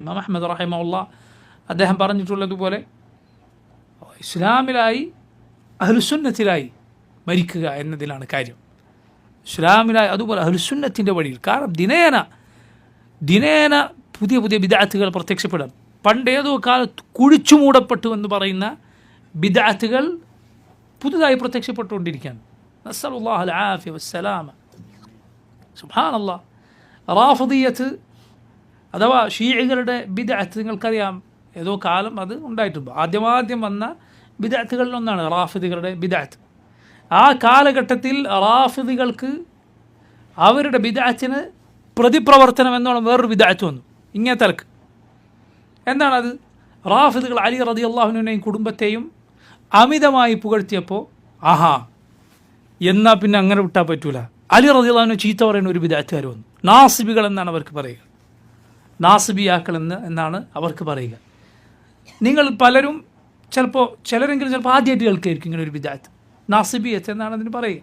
ഇമാം അഹ്മദ് റഹിമഹുല്ലാഹ് അദ്ദേഹം പറഞ്ഞിട്ടുള്ളതുപോലെ ഇസ്ലാമിലായി അഹ്ലുസുന്നത്തിലായി മരിക്കുക എന്നതിലാണ് കാര്യം. ഇസ്ലാമിലായി അതുപോലെ അഹ്ലുസുന്നത്തിൻ്റെ വഴിയിൽ. കാരണം ദിനേന പുതിയ പുതിയ ബിദ്അത്തുകൾ പ്രത്യക്ഷപ്പെടാം. പണ്ടേതോ കാലത്ത് കുഴിച്ചു മൂടപ്പെട്ടു എന്ന് പറയുന്ന ബിദ്അത്തുകൾ പുതുതായി പ്രത്യക്ഷപ്പെട്ടുകൊണ്ടിരിക്കുകയാണ്. നസ്അലുല്ലാഹൽ ആഫിയ വസ്സലാമ. സുബ്ഹാനല്ലാഹ്. റാഫിദിയ്യത്ത് അഥവാ ഷീഇകളുടെ ബിദ്അത്ത് നിങ്ങൾക്കറിയാം, ഏതോ കാലം അത് ഉണ്ടായിട്ടുണ്ട്. ആദ്യം വന്ന ബിദ്അത്തുകളിലൊന്നാണ് റാഫിദികളുടെ ബിദ്അത്ത്. ആ കാലഘട്ടത്തിൽ റാഫിദികൾക്ക് അവരുടെ ബിദ്അത്തിന് പ്രതിപ്രവർത്തനം എന്നോണം വേറൊരു ബിദ്അത്ത് വന്നു. ഇങ്ങനത്തെ തലക്ക് എന്താണത്? റാഫിദികൾ അലി റളിയല്ലാഹു അൻഹുവിനെയും കുടുംബത്തെയും അമിതമായി പുകഴ്ത്തിയപ്പോൾ എന്നാൽ പിന്നെ അങ്ങനെ വിട്ടാൽ പറ്റൂല, അലി റളിയല്ലാഹു അൻഹു ചീത്ത പറയുന്ന ഒരു ബിദ്അത്തുകാർ വന്നു. നാസിബികൾ എന്നാണ് അവർക്ക് പറയുക, നാസിബിയാക്കൾ എന്നാണ് അവർക്ക് പറയുക. നിങ്ങൾ പലരും ചിലരെങ്കിലും ആദ്യമായിട്ട് കേൾക്കുകയായിരിക്കും ഇങ്ങനെ ഒരു ബിദ്അത്ത്, നാസിബിയത്ത് എന്നാണ് അതിന് പറയുക.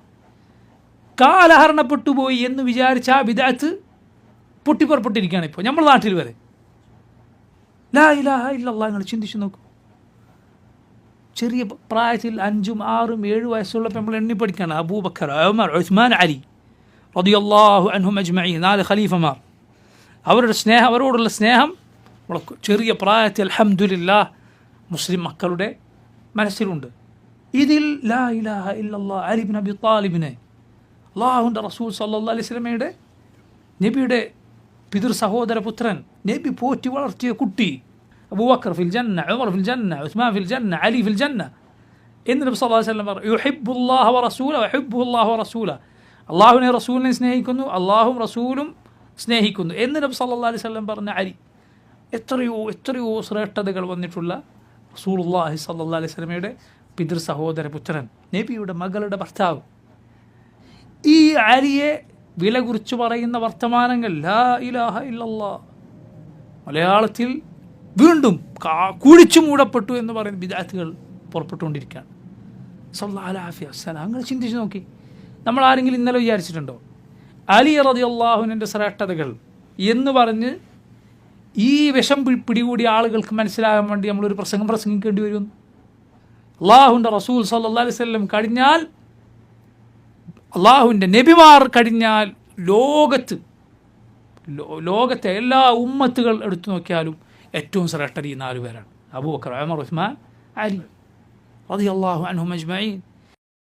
കാലഹരണപ്പെട്ടു പോയി എന്ന് വിചാരിച്ച ആ ബിദ്അത്ത് പൊട്ടിപ്പുറപ്പെട്ടിരിക്കുകയാണ് ഇപ്പോൾ നമ്മുടെ നാട്ടിൽ വരെ. ലാ ഇലാഹ ഇല്ലല്ലാഹ് നിങ്ങൾ ചിന്തിച്ചു നോക്കൂ. ചെറിയ പ്രായത്തിൽ 5, 6, 7 വയസ്സുള്ളപ്പോൾ നമ്മൾ എണ്ണി പഠിക്കുകയാണ്. അബൂബക്കർ, ഉമർ, ഉസ്മാൻ, അലി റളിയല്ലാഹു അൻഹും അജ്മഈൻ, 4 ഖലീഫമാർ. അവരോടുള്ള സ്നേഹം ചെറിയ പ്രായത്തിൽ അൽഹംദുലില്ലാഹ് മുസ്ലിം മക്കളുടെ മനസ്സിലുണ്ട്. ഇതിൽ ലാ ഇലാഹ ഇല്ലല്ലാഹ് അലി ഇബ്നു അബി താലിബിനെ അല്ലാഹുവിൻ്റെ റസൂൽ സല്ലല്ലാഹു അലൈഹി വസല്ലമയുടെ നബിയുടെ പിതൃ സഹോദര പുത്രൻ, നബി പോറ്റി വളർത്തിയ കുട്ടി, അബൂബക്കർ ഫിൽ ജന്ന, ഉമർ ഫിൽ ജന്ന, ഉസ്മാൻ ഫിൽ ജന്ന, അലി ഫിൽ ജന്ന എന്ന് നബി സല്ലല്ലാഹു അലൈഹി വസല്ലം പറഞ്ഞു. യുഹിബ്ബുല്ലാഹ വറസൂലഹു വയുഹിബ്ബുല്ലാഹു വറസൂലഹു, അല്ലാഹുവിനെ റസൂലിനെ സ്നേഹിക്കുന്നു, അല്ലാഹും റസൂലും സ്നേഹിക്കുന്നു എന്ന് നബി സല്ലല്ലാഹു അലൈഹി വസല്ലം പറഞ്ഞ അലി. എത്രയോ ശ്രേഷ്ഠതകൾ വന്നിട്ടുള്ള റസൂലുള്ളാഹി സല്ലല്ലാഹു അലൈഹി വസല്ലമയുടെ പിതൃ സഹോദര പുത്രൻ, നബിയുടെ മകളുടെ ഭർത്താവ്. ഈ അലിയെ വില കുറിച്ച് പറയുന്ന വർത്തമാനങ്ങൾ ലാ ഇലാഹ ഇല്ലല്ലാഹ് മലയാളത്തിൽ വീണ്ടും കുഴിച്ചു മൂടപ്പെട്ടു എന്ന് പറയുന്ന ബിദ്അത്തുകൾ പുറപ്പെട്ടുകൊണ്ടിരിക്കുകയാണ്. സല്ലല്ലാഹു അലൈഹി വസല്ലം അങ്ങനെ ചിന്തിച്ച് നോക്കി. നമ്മൾ ആരെങ്കിലും ഇന്നലെ വിചാരിച്ചിട്ടുണ്ടോ അലി റളിയല്ലാഹു അൻഹുവിൻ്റെ ശ്രേഷ്ഠതകൾ എന്ന് പറഞ്ഞ് ഈ വിഷം പിടികൂടിയ ആളുകൾക്ക് മനസ്സിലാകാൻ വേണ്ടി നമ്മളൊരു പ്രസംഗിക്കേണ്ടി വരുമെന്ന്? അള്ളാഹുവിൻ്റെ റസൂൽ സല്ലല്ലാഹു അലൈഹി വസല്ലം കഴിഞ്ഞാൽ, അള്ളാഹുവിൻ്റെ നബിമാർ കഴിഞ്ഞാൽ ലോകത്തെ എല്ലാ ഉമ്മത്തുകൾ എടുത്തു നോക്കിയാലും ഏറ്റവും ശ്രേഷ്ഠർ ഈ 4 പേരാണ്. അബൂബക്കർ, ഉമർ, ഉസ്മാൻ, അലി റളിയല്ലാഹു അൻഹും അജ്മഈൻ.